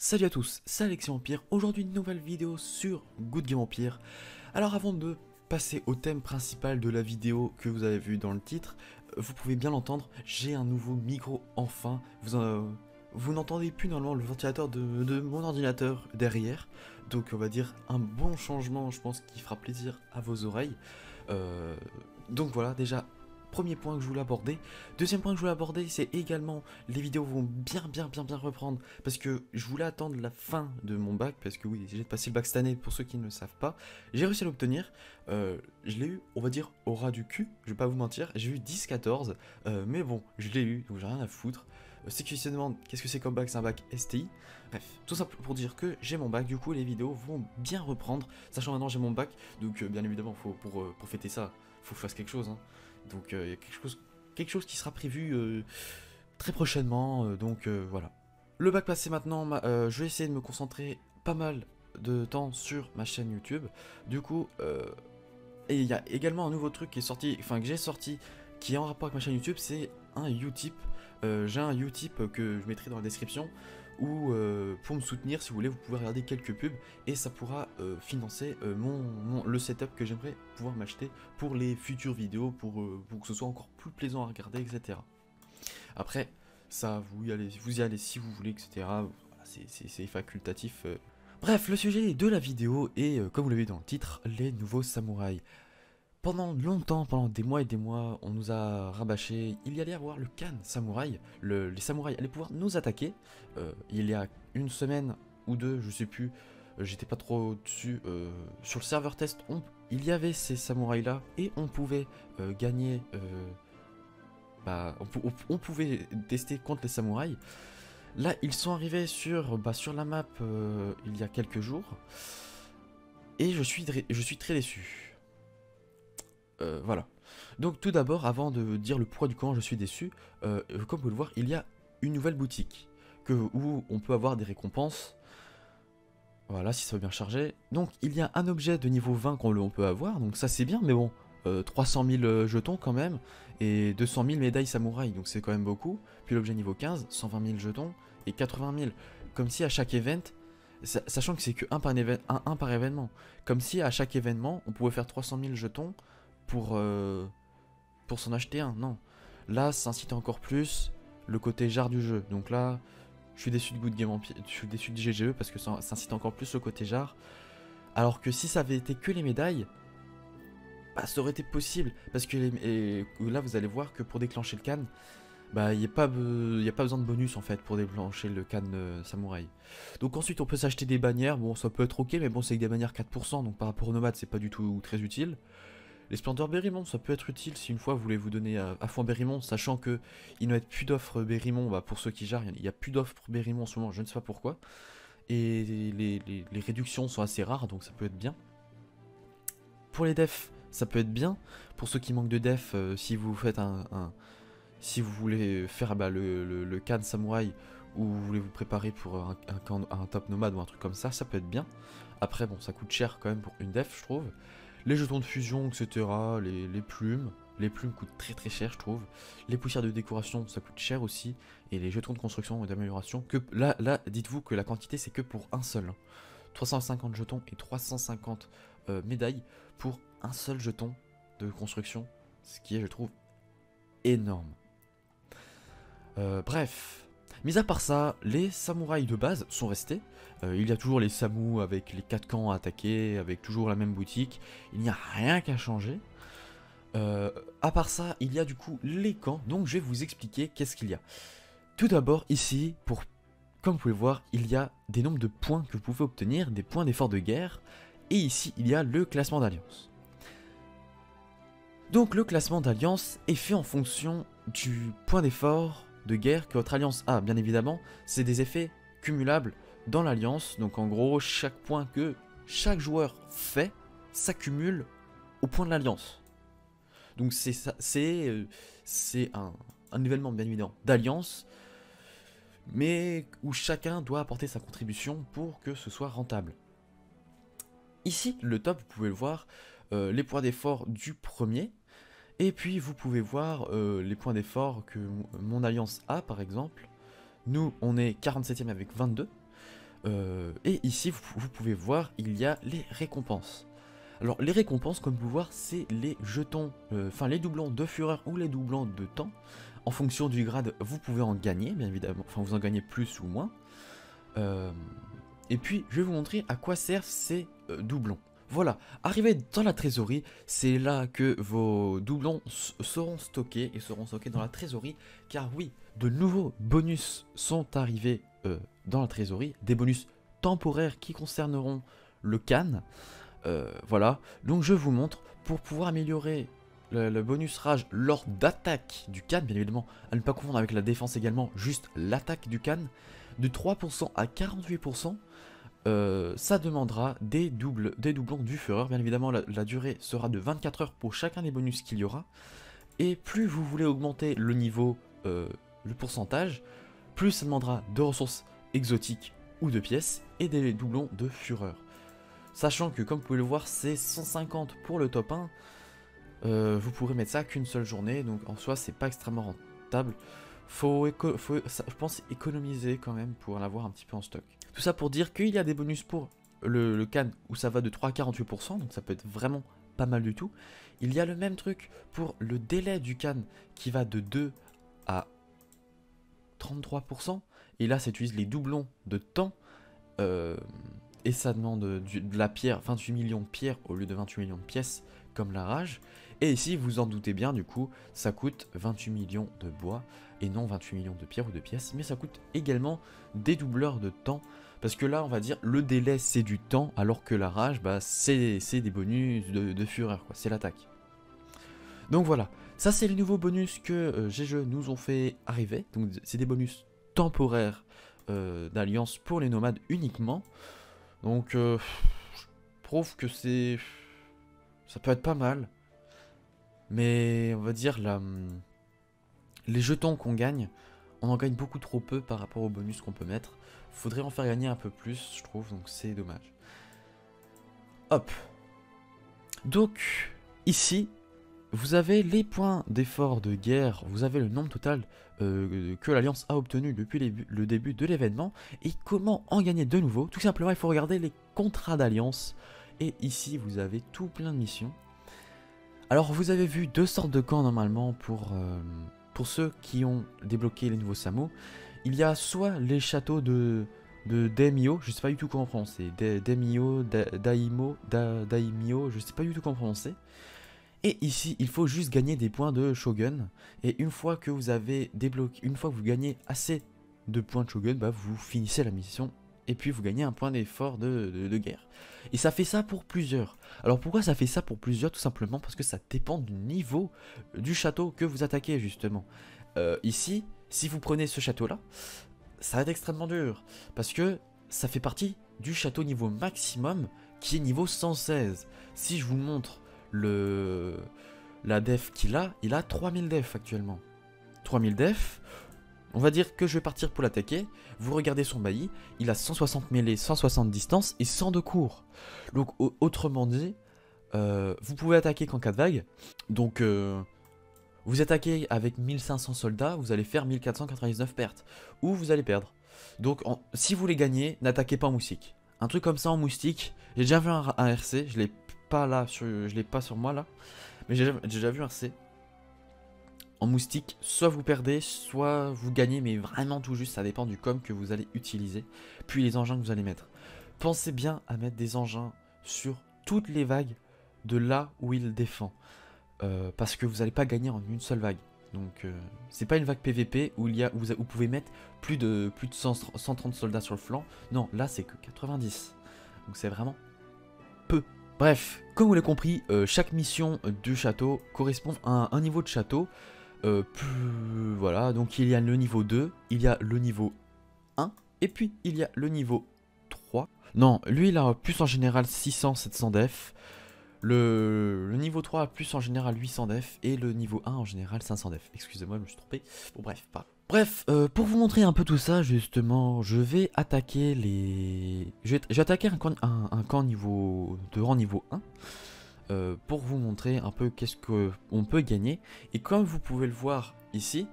Salut à tous, c'est Alexis Empire, aujourd'hui une nouvelle vidéo sur Good Game Empire. Alors avant de passer au thème principal de la vidéo que vous avez vu dans le titre, vous pouvez bien l'entendre, j'ai un nouveau micro enfin. Vous n'entendez plus normalement le ventilateur de mon ordinateur derrière, donc on va dire un bon changement, je pense, qui fera plaisir à vos oreilles. Euh, donc voilà, déjà, premier point que je voulais aborder. Deuxième point que je voulais aborder, c'est également les vidéos vont bien reprendre parce que je voulais attendre la fin de mon bac parce que oui, j'ai passé le bac cette année pour ceux qui ne le savent pas. J'ai réussi à l'obtenir. Je l'ai eu, on va dire, au ras du cul, je vais pas vous mentir. J'ai eu 10-14, mais bon, je l'ai eu, donc j'ai rien à foutre. Ceux qui se demandent qu'est-ce que c'est comme bac, c'est un bac STI. Bref, tout ça pour dire que j'ai mon bac, du coup les vidéos vont bien reprendre, sachant maintenant j'ai mon bac, donc bien évidemment pour fêter ça, faut que je fasse quelque chose, hein. Donc il y a quelque chose qui sera prévu très prochainement, donc voilà. Le bac passé maintenant, je vais essayer de me concentrer pas mal de temps sur ma chaîne YouTube. Du coup, et il y a également un nouveau truc qui est sorti, enfin que j'ai sorti, qui est en rapport avec ma chaîne YouTube, c'est un Utip. J'ai un Utip que je mettrai dans la description, où pour me soutenir, si vous voulez, vous pouvez regarder quelques pubs et ça pourra financer le setup que j'aimerais pouvoir m'acheter pour les futures vidéos, pour que ce soit encore plus plaisant à regarder, etc. Après, ça, vous y allez si vous voulez, etc. Voilà, c'est facultatif. Bref, le sujet de la vidéo est, comme vous l'avez vu dans le titre, les nouveaux samouraïs. Pendant longtemps, pendant des mois et des mois, on nous a rabâché, il y allait avoir le Khan samouraï, les samouraïs allaient pouvoir nous attaquer. Il y a une semaine ou deux, je sais plus, j'étais pas trop dessus, sur le serveur test, il y avait ces samouraïs là et on pouvait gagner, on pouvait tester contre les samouraïs. Là, ils sont arrivés sur la map il y a quelques jours et je suis très déçu. Voilà. Donc tout d'abord, avant de dire le pourquoi du comment je suis déçu, comme vous pouvez le voir, il y a une nouvelle boutique où on peut avoir des récompenses. Voilà, si ça veut bien charger. Donc il y a un objet de niveau 20 qu'on peut avoir, donc ça c'est bien, mais bon, 300 000 jetons quand même, et 200 000 médailles samouraï, donc c'est quand même beaucoup. Puis l'objet niveau 15, 120 000 jetons, et 80 000. Comme si à chaque event, sachant que c'est que un par événement, comme si à chaque événement, on pouvait faire 300 000 jetons pour s'en acheter un, non. Là, ça incite encore plus le côté jar du jeu. Donc là, je suis déçu de Good Game Empire, je suis déçu de GGE parce que ça incite encore plus le côté jar. Alors que si ça avait été que les médailles, bah, ça aurait été possible. Parce que là, vous allez voir que pour déclencher le Khan, bah, il n'y a pas besoin de bonus en fait pour déclencher le Khan samouraï. Donc ensuite, on peut s'acheter des bannières. Bon, ça peut être ok, mais bon, c'est des bannières 4%, donc par rapport aux nomades, c'est pas du tout très utile. Les splendeurs Berrymont, ça peut être utile si une fois vous voulez vous donner à fond Berrymont, sachant que il n'y a plus d'offres Berrymont, bah pour ceux qui jarent, il n'y a plus d'offres Berrymont en ce moment, je ne sais pas pourquoi. Et les réductions sont assez rares, donc ça peut être bien. Pour les defs, ça peut être bien. Pour ceux qui manquent de def, si vous faites si vous voulez faire le Khan Samouraï, ou vous voulez vous préparer pour un top nomade ou un truc comme ça peut être bien. Après, bon, ça coûte cher quand même pour une def, je trouve. Les jetons de fusion, etc. Les plumes. Les plumes coûtent très cher, je trouve. Les poussières de décoration, ça coûte cher aussi. Et les jetons de construction et d'amélioration. Là, dites-vous que la quantité, c'est que pour un seul. 350 jetons et 350 médailles pour un seul jeton de construction. Ce qui est, je trouve, énorme. Bref. Mis à part ça, les samouraïs de base sont restés. Il y a toujours les samous avec les 4 camps à attaquer, avec toujours la même boutique. Il n'y a rien qu'à changer. À part ça, il y a du coup les camps. Donc je vais vous expliquer qu'est-ce qu'il y a. Tout d'abord, ici, comme vous pouvez voir, il y a des nombres de points que vous pouvez obtenir, des points d'effort de guerre. Et ici, il y a le classement d'alliance. Donc le classement d'alliance est fait en fonction du point d'effort de guerre que votre alliance a. Bien évidemment, c'est des effets cumulables dans l'alliance. Donc en gros, chaque point que chaque joueur fait s'accumule au point de l'alliance. Donc c'est un événement bien évident d'alliance, mais où chacun doit apporter sa contribution pour que ce soit rentable. Ici, le top, vous pouvez le voir, les points d'effort du premier. Et puis vous pouvez voir les points d'effort que mon alliance a par exemple. Nous on est 47ème avec 22. Et ici, vous pouvez voir, il y a les récompenses. Alors, les récompenses, comme vous pouvez voir, c'est les jetons, enfin les doublons de fureur ou les doublons de temps. En fonction du grade, vous pouvez en gagner, bien évidemment. Enfin, vous en gagnez plus ou moins. Et puis, je vais vous montrer à quoi servent ces doublons. Voilà, arrivé dans la trésorerie, c'est là que vos doublons seront stockés et seront stockés dans la trésorerie. Car oui, de nouveaux bonus sont arrivés dans la trésorerie. Des bonus temporaires qui concerneront le Khan. Voilà, donc je vous montre pour pouvoir améliorer le bonus rage lors d'attaque du Khan, bien évidemment, à ne pas confondre avec la défense également, juste l'attaque du Khan, de 3% à 48%, ça demandera des doublons du Fureur. Bien évidemment, la durée sera de 24 heures pour chacun des bonus qu'il y aura, et plus vous voulez augmenter le niveau, le pourcentage, plus ça demandera de ressources exotiques ou de pièces, et des doublons de Fureur. Sachant que, comme vous pouvez le voir, c'est 150 pour le top 1. Vous pourrez mettre ça qu'une seule journée, donc en soi, c'est pas extrêmement rentable. Je pense, économiser quand même pour en avoir un petit peu en stock. Tout ça pour dire qu'il y a des bonus pour le Khan où ça va de 3 à 48%, donc ça peut être vraiment pas mal du tout. Il y a le même truc pour le délai du Khan qui va de 2 à 33%. Et là, ça utilise les doublons de temps. Et ça demande de la pierre, 28 millions de pierres au lieu de 28 millions de pièces, comme la rage. Et ici, vous en doutez bien, du coup, ça coûte 28 millions de bois, et non 28 millions de pierres ou de pièces, mais ça coûte également des doubleurs de temps, parce que là, on va dire, le délai, c'est du temps, alors que la rage, bah, c'est des bonus de fureur, quoi, c'est l'attaque. Donc voilà, ça c'est les nouveaux bonus que GGE nous ont fait arriver, donc c'est des bonus temporaires d'alliance pour les nomades uniquement. Donc, je trouve que ça peut être pas mal. Mais on va dire, les jetons qu'on gagne, on en gagne beaucoup trop peu par rapport aux bonus qu'on peut mettre. Faudrait en faire gagner un peu plus, je trouve, donc c'est dommage. Hop. Donc, ici, vous avez les points d'effort de guerre, vous avez le nombre total que l'Alliance a obtenu depuis le début de l'événement. Et comment en gagner de nouveau? Tout simplement, il faut regarder les contrats d'Alliance. Et ici, vous avez tout plein de missions. Alors, vous avez vu deux sortes de camps normalement pour ceux qui ont débloqué les nouveaux Samu. Il y a soit les châteaux de Daimyo, je sais pas du tout comment prononcer, Daimyo, Daimyo, je sais pas du tout comment prononcer. Et ici, il faut juste gagner des points de Shogun. Et une fois que vous avez débloqué, une fois que vous gagnez assez de points de Shogun, bah vous finissez la mission. Et puis vous gagnez un point d'effort de guerre. Et ça fait ça pour plusieurs. Alors pourquoi ça fait ça pour plusieurs? Tout simplement parce que ça dépend du niveau du château que vous attaquez justement. Ici, si vous prenez ce château-là, ça va être extrêmement dur. Parce que ça fait partie du château niveau maximum qui est niveau 116. Si je vous montre la def qu'il a, il a 3000 def actuellement. 3000 def, on va dire que je vais partir pour l'attaquer. Vous regardez son bailli, il a 160 mêlées, 160 distance et 100 de cours. Donc autrement dit, vous pouvez attaquer qu'en cas de vague. Donc vous attaquez avec 1500 soldats, vous allez faire 1499 pertes. Ou vous allez perdre. Donc si vous voulez gagner, n'attaquez pas en moustique. Un truc comme ça en moustique, j'ai déjà vu un RC, je l'ai pas là, je l'ai pas sur moi là, mais j'ai déjà vu un RC. En moustique, soit vous perdez, soit vous gagnez, mais vraiment tout juste, ça dépend du com que vous allez utiliser, puis les engins que vous allez mettre. Pensez bien à mettre des engins sur toutes les vagues de là où il défend, parce que vous n'allez pas gagner en une seule vague. Donc c'est pas une vague PVP où vous pouvez mettre plus de 130 soldats sur le flanc. Non, là c'est que 90. Donc c'est vraiment peu. Bref, comme vous l'avez compris, chaque mission du château correspond à un niveau de château. Voilà, donc il y a le niveau 2, il y a le niveau 1, et puis il y a le niveau 3. Non, lui il a plus en général 600-700 def. Le niveau 3 a plus en général 800 def, et le niveau 1 en général 500 def. Excusez-moi, je me suis trompé. Bon bref, pas. Bref, pour vous montrer un peu tout ça, justement, je vais attaquer les... Je vais attaquer un camp niveau de rang niveau 1. Pour vous montrer un peu qu'est-ce qu'on peut gagner. Et comme vous pouvez le voir ici,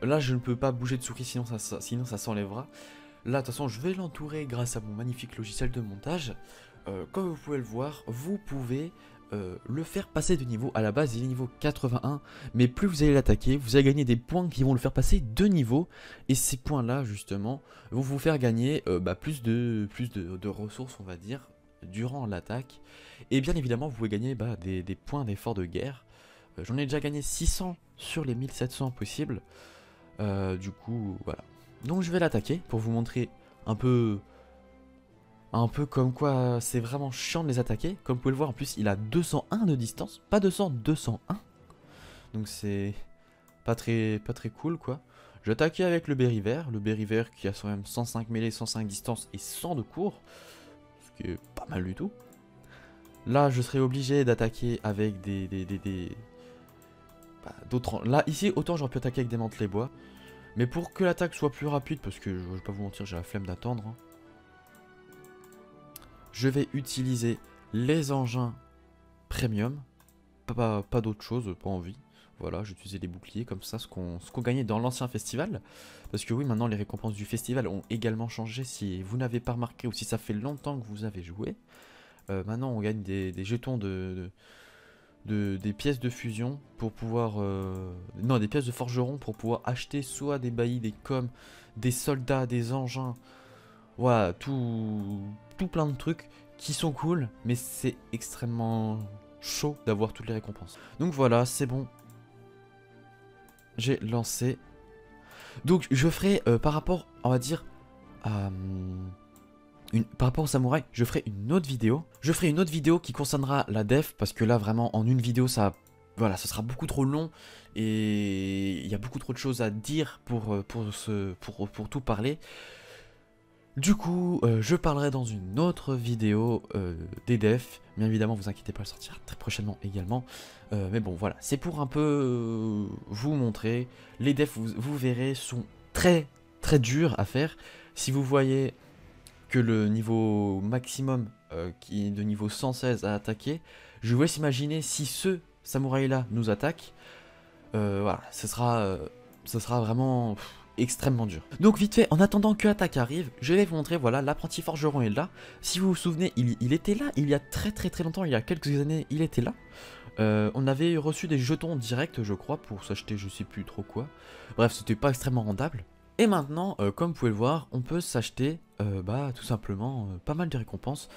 là je ne peux pas bouger de souris sinon ça s'enlèvera. Là, de toute façon, je vais l'entourer grâce à mon magnifique logiciel de montage. Comme vous pouvez le voir, vous pouvez le faire passer de niveau. À la base, il est niveau 81, mais plus vous allez l'attaquer, vous allez gagner des points qui vont le faire passer de niveau. Et ces points-là, justement, vont vous faire gagner plus de ressources, on va dire, durant l'attaque. Et bien évidemment, vous pouvez gagner des points d'effort de guerre. J'en ai déjà gagné 600 sur les 1700 possibles. Du coup, voilà. Donc je vais l'attaquer pour vous montrer un peu comme quoi c'est vraiment chiant de les attaquer. Comme vous pouvez le voir, en plus il a 201 de distance, pas 200, 201. Donc c'est pas très cool quoi. Je vais attaquer avec le Berry vert qui a quand même 105 mêlée, 105 distance et 100 de cours, ce qui est pas mal du tout. Là je serai obligé d'attaquer avec d'autres. Là ici autant j'aurais pu attaquer avec des mantelets bois. Mais pour que l'attaque soit plus rapide, parce que je vais pas vous mentir, j'ai la flemme d'attendre, hein, je vais utiliser les engins premium, pas d'autre chose, pas envie. Voilà, j'ai utilisé les boucliers comme ça, ce qu'on gagnait dans l'ancien festival. Parce que oui, maintenant les récompenses du festival ont également changé. Si vous n'avez pas remarqué ou si ça fait longtemps que vous avez joué, maintenant on gagne des jetons des pièces de fusion pour pouvoir... non, des pièces de forgeron pour pouvoir acheter soit des baillis, des coms, des soldats, des engins. Voilà, tout plein de trucs qui sont cool, mais c'est extrêmement chaud d'avoir toutes les récompenses. Donc voilà, c'est bon. J'ai lancé. Donc je ferai par rapport, on va dire, par rapport au samouraï, je ferai une autre vidéo. Je ferai une autre vidéo qui concernera la def, parce que là vraiment en une vidéo ça, voilà, ça sera beaucoup trop long et il y a beaucoup trop de choses à dire pour tout parler. Du coup, je parlerai dans une autre vidéo des defs. Bien évidemment, vous inquiétez pas, elle sortira très prochainement également. Mais bon, voilà, c'est pour un peu vous montrer. Les defs, vous verrez, sont très durs à faire. Si vous voyez que le niveau maximum qui est de niveau 116 à attaquer, je vous laisse imaginer si ce samouraï là nous attaque, voilà, ce sera vraiment extrêmement dur. Donc vite fait, en attendant que l'attaque arrive, je vais vous montrer, voilà, l'apprenti forgeron est là. Si vous vous souvenez, il était là il y a très longtemps, il y a quelques années, il était là. On avait reçu des jetons directs, je crois, pour s'acheter je sais plus trop quoi. Bref, c'était pas extrêmement rentable. Et maintenant, comme vous pouvez le voir, on peut s'acheter tout simplement pas mal de récompenses.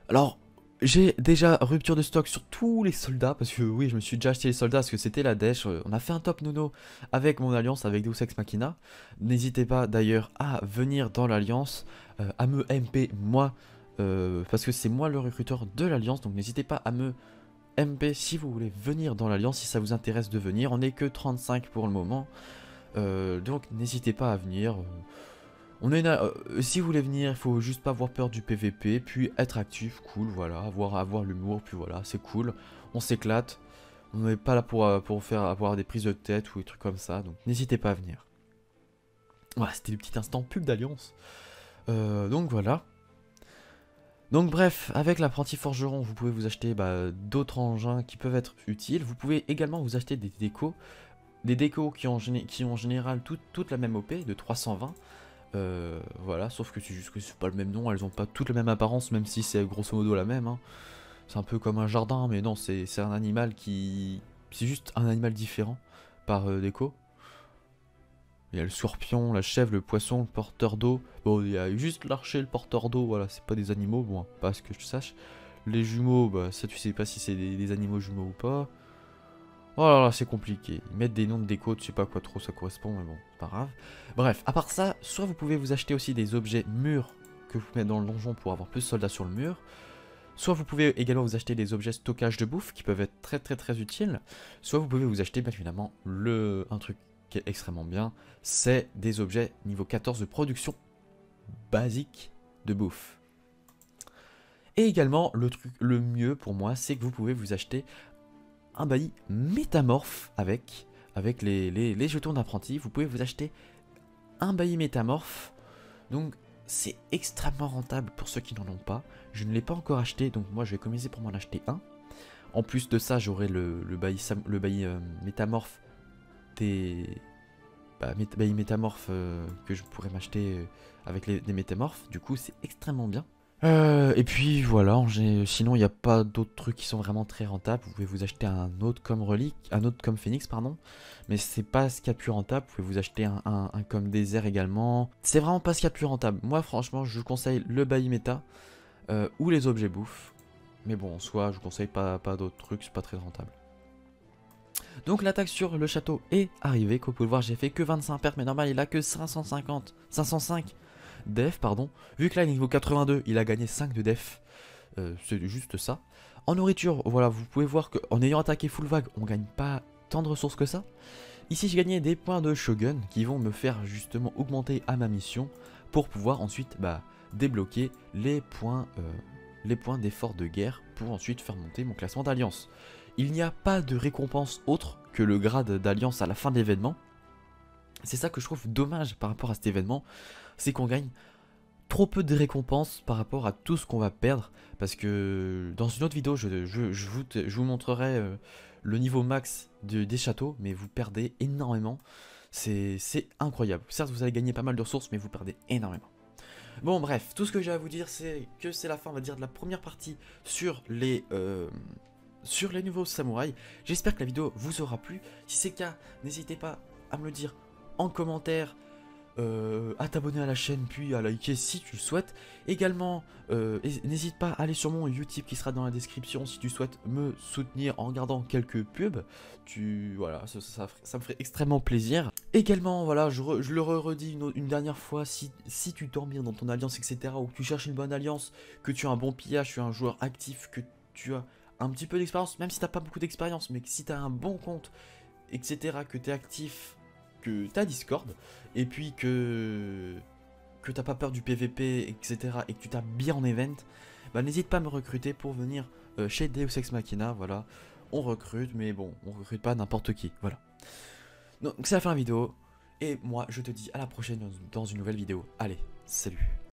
Alors, j'ai déjà rupture de stock sur tous les soldats, parce que oui, je me suis déjà acheté les soldats, parce que c'était la dèche. On a fait un top nono avec mon alliance, avec Deus Ex Machina. N'hésitez pas d'ailleurs à venir dans l'alliance, à me MP moi, parce que c'est moi le recruteur de l'alliance, donc n'hésitez pas à me MP si vous voulez venir dans l'alliance, si ça vous intéresse de venir. On n'est que 35 pour le moment. Donc n'hésitez pas à venir. Si vous voulez venir, il faut juste pas avoir peur du PVP, puis être actif, cool, voilà, avoir l'humour, puis voilà, c'est cool, on s'éclate. On n'est pas là pour avoir des prises de tête ou des trucs comme ça, donc n'hésitez pas à venir. Voilà, c'était le petit instant pub d'Alliance. Donc voilà. Donc bref, avec l'apprenti forgeron, vous pouvez vous acheter d'autres engins qui peuvent être utiles. Vous pouvez également vous acheter des décos. Des décos qui ont en général toute la même OP de 320. Voilà, sauf que c'est juste que c'est pas le même nom, elles ont pas toutes la même apparence, même si c'est grosso modo la même. Hein. C'est un peu comme un jardin, mais non, c'est un animal qui... C'est juste un animal différent par déco. Il y a le scorpion, la chèvre, le poisson, le porteur d'eau. Bon, il y a juste l'archer, le porteur d'eau, voilà, c'est pas des animaux, bon, pas à ce que je sache. Les jumeaux, ça tu sais pas si c'est des animaux jumeaux ou pas. Oh là là, c'est compliqué. Ils mettent des noms de déco, je sais pas à quoi trop ça correspond, mais bon, c'est pas grave. Bref, à part ça, soit vous pouvez vous acheter aussi des objets murs que vous mettez dans le donjon pour avoir plus de soldats sur le mur. Soit vous pouvez également vous acheter des objets stockage de bouffe qui peuvent être très utiles. Soit vous pouvez vous acheter, bien évidemment, un truc qui est extrêmement bien, c'est des objets niveau 14 de production basique de bouffe. Et également, le mieux pour moi, c'est que vous pouvez vous acheter un bailli métamorphe avec les jetons d'apprenti. Vous pouvez vous acheter un bailli métamorphe. Donc c'est extrêmement rentable pour ceux qui n'en ont pas. Je ne l'ai pas encore acheté, donc moi je vais commencer pour m'en acheter un. En plus de ça, j'aurai le bailli métamorphe des bailli métamorphe que je pourrais m'acheter avec des métamorphes. Du coup, c'est extrêmement bien. Et puis voilà, sinon il n'y a pas d'autres trucs qui sont vraiment très rentables. Vous pouvez vous acheter un autre comme relique, un autre comme phoenix, pardon. Mais c'est pas ce qu'il y a de plus rentable. Vous pouvez vous acheter un comme désert également. C'est vraiment pas ce qu'il y a de plus rentable. Moi, franchement, je vous conseille le bailli méta ou les objets bouffe. Mais bon, en soi, je vous conseille pas d'autres trucs, c'est pas très rentable. Donc l'attaque sur le château est arrivée. Comme vous pouvez le voir, j'ai fait que 25 pertes, mais normal, il a que 505 def, pardon. Vu que là, niveau 82, il a gagné 5 de def. C'est juste ça. En nourriture, voilà, vous pouvez voir qu'en ayant attaqué full vague, on gagne pas tant de ressources que ça. Ici, j'ai gagné des points de shogun qui vont me faire justement augmenter à ma mission pour pouvoir ensuite débloquer les points d'effort de guerre pour ensuite faire monter mon classement d'alliance. Il n'y a pas de récompense autre que le grade d'alliance à la fin de l'événement. C'est ça que je trouve dommage par rapport à cet événement, c'est qu'on gagne trop peu de récompenses par rapport à tout ce qu'on va perdre. Parce que dans une autre vidéo, je vous montrerai le niveau max des châteaux, mais vous perdez énormément. C'est incroyable. Certes, vous allez gagner pas mal de ressources, mais vous perdez énormément. Bon, bref, tout ce que j'ai à vous dire, c'est que c'est la fin, on va dire, de la première partie sur les nouveaux samouraïs. J'espère que la vidéo vous aura plu. Si c'est le cas, n'hésitez pas à me le dire en commentaire, à t'abonner à la chaîne, puis à liker si tu le souhaites. Également, n'hésite pas à aller sur mon Utip qui sera dans la description si tu souhaites me soutenir en regardant quelques pubs. Voilà, ça me ferait extrêmement plaisir. Également, voilà, je le redis une dernière fois, si tu dors bien dans ton alliance, etc., ou que tu cherches une bonne alliance, que tu as un bon pillage, tu es un joueur actif, que tu as un petit peu d'expérience, même si tu n'as pas beaucoup d'expérience, mais que si tu as un bon compte, etc., que tu es actif, que tu as Discord, et puis que t'as pas peur du PVP, etc., et que tu tapes bien en event, n'hésite pas à me recruter pour venir chez Deus Ex Machina. Voilà, on recrute, mais bon, on recrute pas n'importe qui, voilà. Donc c'est la fin de la vidéo, et moi je te dis à la prochaine dans une nouvelle vidéo. Allez, salut.